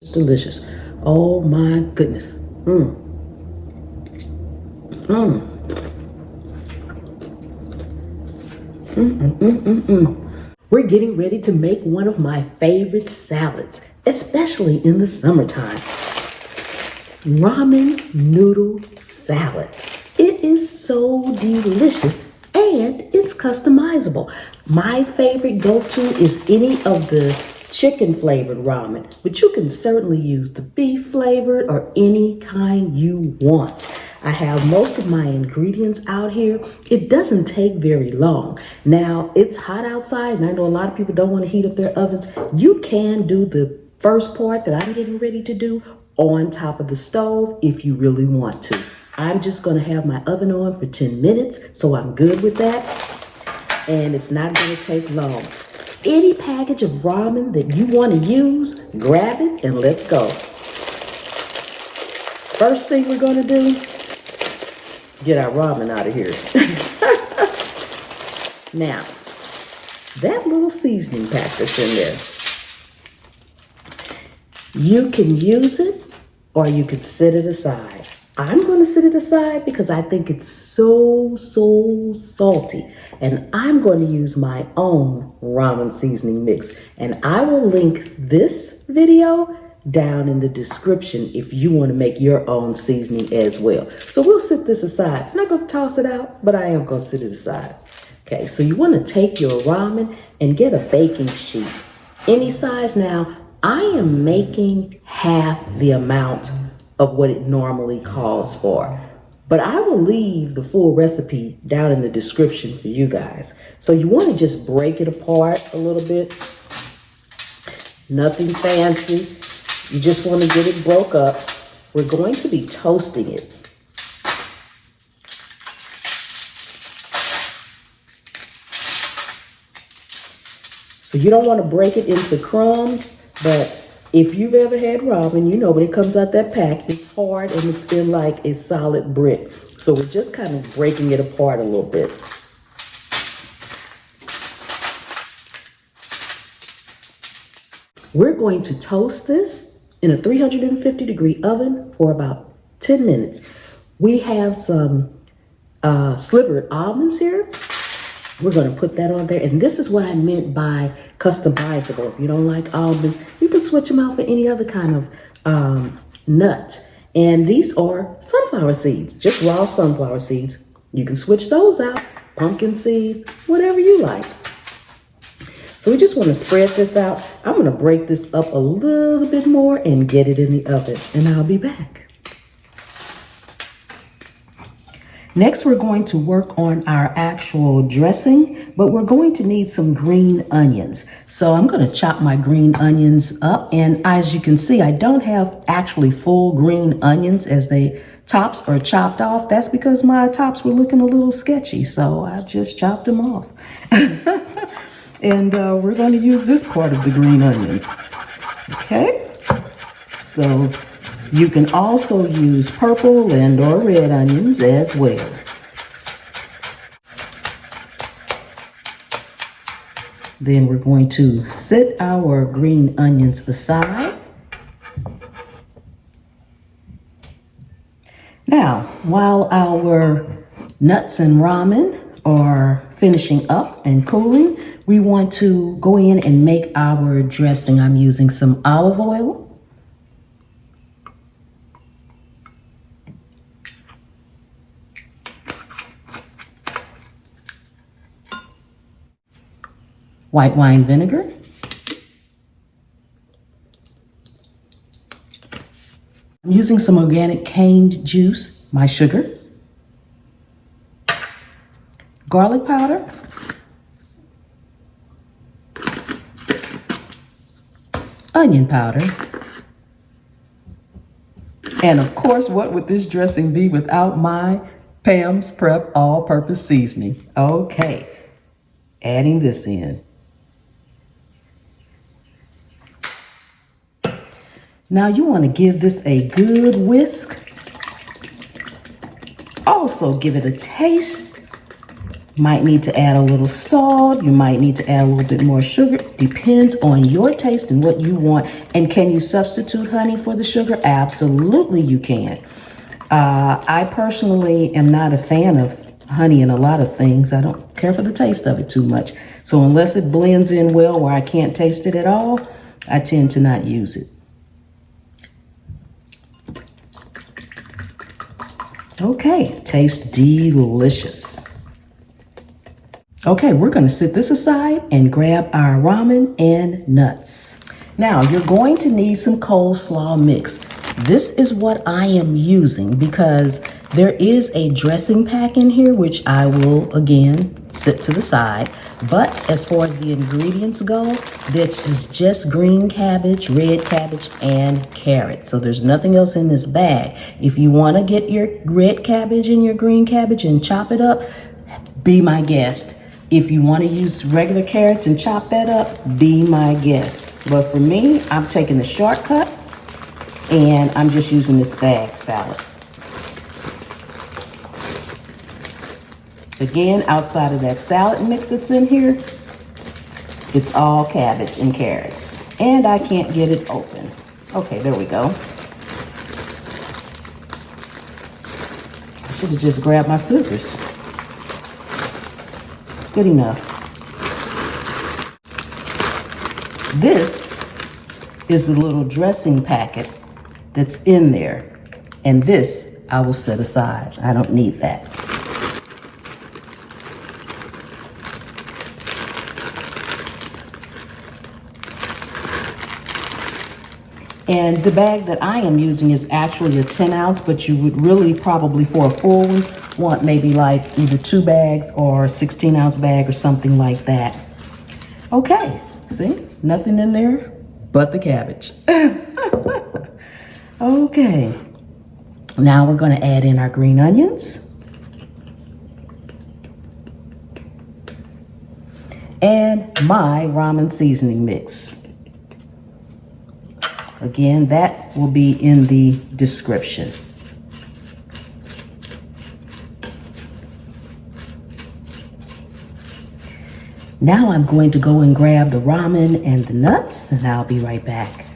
It's delicious. Oh my goodness. Mmm. Mmm. We're getting ready to make one of my favorite salads, especially in the summertime. Ramen noodle salad. It is so delicious and it's customizable. My favorite go-to is any of the chicken flavored ramen, but you can certainly use the beef flavored or any kind you want. I have most of my ingredients out here. It doesn't take very long. Now, it's hot outside, and I know a lot of people don't want to heat up their ovens. You can do the first part that I'm getting ready to do on top of the stove if you really want to. I'm just going to have my oven on for 10 minutes, so I'm good with that. And it's not going to take long. Any package of ramen that you want to use, grab it and let's go. First thing we're going to do, get our ramen out of here. Now, that little seasoning pack that's in there, you can use it or you could set it aside. I'm going to set it aside because I think it's so salty. And I'm going to use my own ramen seasoning mix. And I will link this video down in the description if you want to make your own seasoning as well. So we'll set this aside. I'm not going to toss it out, but I am going to set it aside. Okay, so you want to take your ramen and get a baking sheet. Any size. Now, I am making half the amount of what it normally calls for. But I will leave the full recipe down in the description for you guys. So you want to just break it apart a little bit. Nothing fancy. You just want to get it broke up. We're going to be toasting it. So you don't want to break it into crumbs, but if you've ever had ramen, you know when it comes out that pack, it's hard and it's been like a solid brick. So we're just kind of breaking it apart a little bit. We're going to toast this in a 350-degree oven for about 10 minutes. We have some slivered almonds here. We're going to put that on there. And this is what I meant by customizable. If you don't like almonds, you can switch them out for any other kind of nut. And these are sunflower seeds, just raw sunflower seeds. You can switch those out, pumpkin seeds, whatever you like. So we just want to spread this out. I'm going to break this up a little bit more and get it in the oven. And I'll be back. Next, we're going to work on our actual dressing, but we're going to need some green onions. So I'm going to chop my green onions up. And as you can see, I don't have actually full green onions as they tops are chopped off. That's because my tops were looking a little sketchy. So I just chopped them off. And we're going to use this part of the green onion. Okay. So you can also use purple and or red onions as well. Then we're going to set our green onions aside. Now, while our nuts and ramen are finishing up and cooling, we want to go in and make our dressing. I'm using some olive oil. White wine vinegar, I'm using some organic cane juice, my sugar, garlic powder, onion powder, and of course, what would this dressing be without my Pam's Prep all-purpose seasoning? Okay, adding this in. Now you want to give this a good whisk. Also give it a taste. Might need to add a little salt. You might need to add a little bit more sugar. Depends on your taste and what you want. And can you substitute honey for the sugar? Absolutely you can. I personally am not a fan of honey in a lot of things. I don't care for the taste of it too much. So unless it blends in well where I can't taste it at all, I tend to not use it. Okay, tastes delicious. Okay, we're gonna set this aside and grab our ramen and nuts. Now, you're going to need some coleslaw mix. This is what I am using because there is a dressing pack in here, which I will, again, set to the side. But as far as the ingredients go, this is just green cabbage, red cabbage, and carrot. So there's nothing else in this bag. If you want to get your red cabbage and your green cabbage and chop it up, be my guest. If you want to use regular carrots and chop that up, be my guest. But for me, I'm taking the shortcut and I'm just using this bag salad. Again, outside of that salad mix that's in here, it's all cabbage and carrots. And I can't get it open. Okay, there we go. I should have just grabbed my scissors. Good enough. This is the little dressing packet that's in there. And this I will set aside. I don't need that. And the bag that I am using is actually a 10 ounce, but you would really probably for a full one want maybe like either 2 bags or a 16 ounce bag or something like that. Okay, see, nothing in there but the cabbage. Okay, now we're gonna add in our green onions. And my ramen seasoning mix. Again, that will be in the description. Now I'm going to go and grab the ramen and the nuts, and I'll be right back.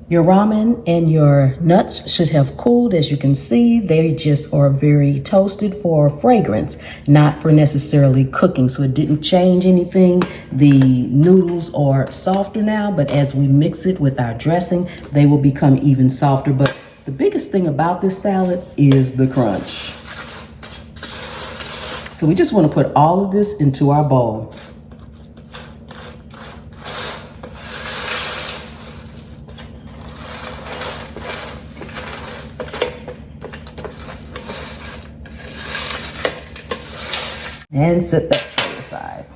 Your ramen and your nuts should have cooled. As you can see, they just are very toasted for fragrance, not for necessarily cooking. So it didn't change anything. The noodles are softer now, but as we mix it with our dressing, they will become even softer. But the biggest thing about this salad is the crunch. So we just want to put all of this into our bowl. And set that tray aside.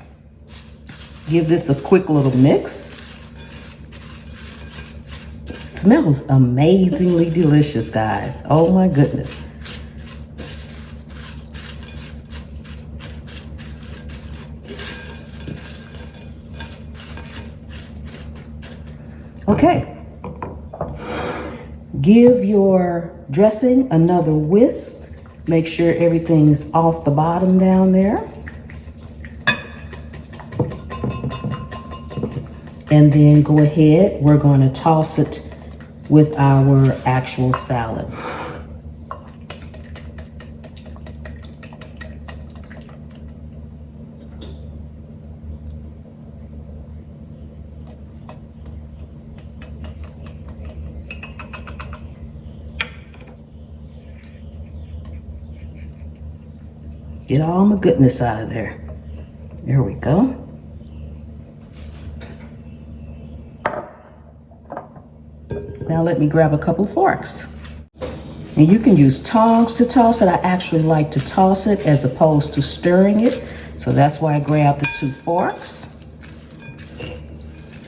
Give this a quick little mix. It smells amazingly delicious, guys. Oh my goodness. Okay. Give your dressing another whisk. Make sure everything's off the bottom down there. And then go ahead, we're going to toss it with our actual salad. Get all my goodness out of there. There we go. Now let me grab a couple forks. And you can use tongs to toss it. I actually like to toss it as opposed to stirring it. So that's why I grabbed the 2 forks.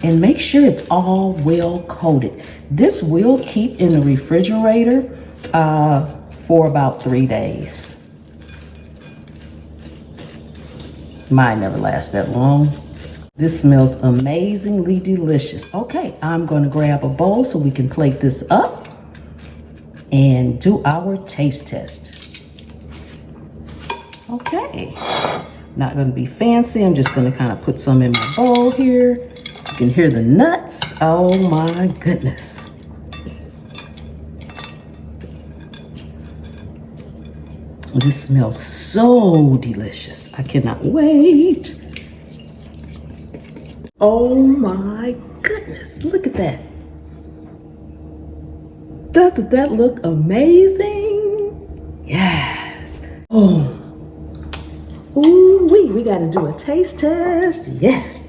And make sure it's all well coated. This will keep in the refrigerator for about 3 days. Mine never lasts that long. This smells amazingly delicious. Okay, I'm going to grab a bowl so we can plate this up and do our taste test. Okay. Not gonna be fancy. I'm just gonna kind of put some in my bowl here. You can hear the nuts. Oh my goodness. This smells so delicious. I cannot wait. Oh my goodness, look at that. Doesn't that look amazing? Yes. Oh. Ooh, we gotta do a taste test. Yes.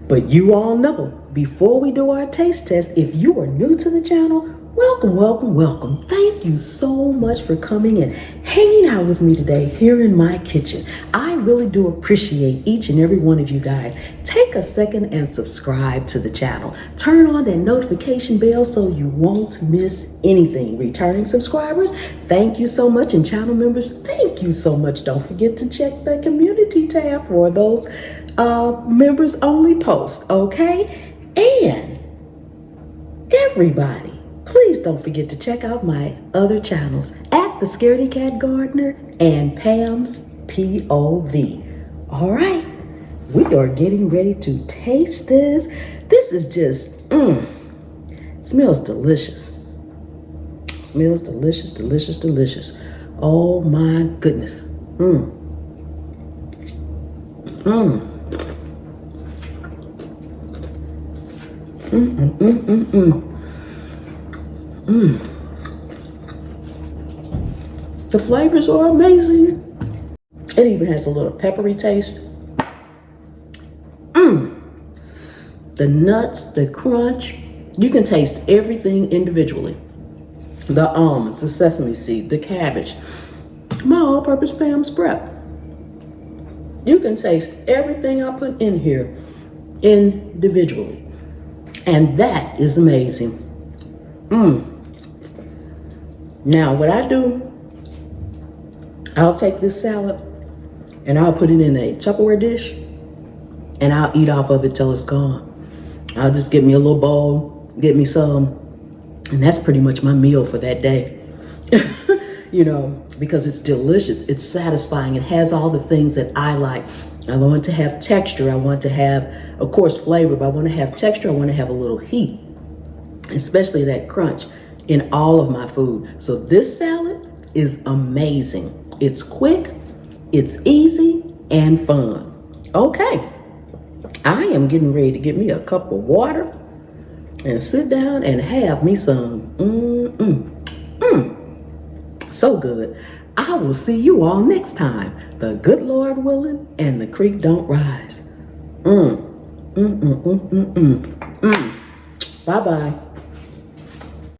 But you all know, before we do our taste test, if you are new to the channel, welcome, welcome, welcome. Thank you so much for coming and hanging out with me today here in my kitchen. I really do appreciate each and every one of you guys. Take a second and subscribe to the channel. Turn on that notification bell so you won't miss anything. Returning subscribers, thank you so much. And channel members, thank you so much. Don't forget to check the community tab for those members only posts, okay? And everybody, please don't forget to check out my other channels at The Scaredy Cat Gardener and Pam's POV. All right, we are getting ready to taste this. This is just, smells delicious. Smells delicious, delicious, delicious. Oh my goodness. The flavors are amazing. It even has a little peppery taste. The nuts, the crunch. You can taste everything individually. The almonds, the sesame seed, the cabbage. My all-purpose Pam's Prep. You can taste everything I put in here individually. And that is amazing. Now, what I do, I'll take this salad and I'll put it in a Tupperware dish and I'll eat off of it till it's gone. I'll just get me a little bowl, get me some, and that's pretty much my meal for that day. You know, because it's delicious, it's satisfying, it has all the things that I like. I want to have texture, I want to have, of course, flavor, but I want to have texture, I want to have a little heat, especially that crunch in all of my food. So this salad is amazing. It's quick, it's easy, and fun. Okay, I am getting ready to get me a cup of water and sit down and have me some. So good. I will see you all next time. The good Lord willing and the creek don't rise. Bye-bye.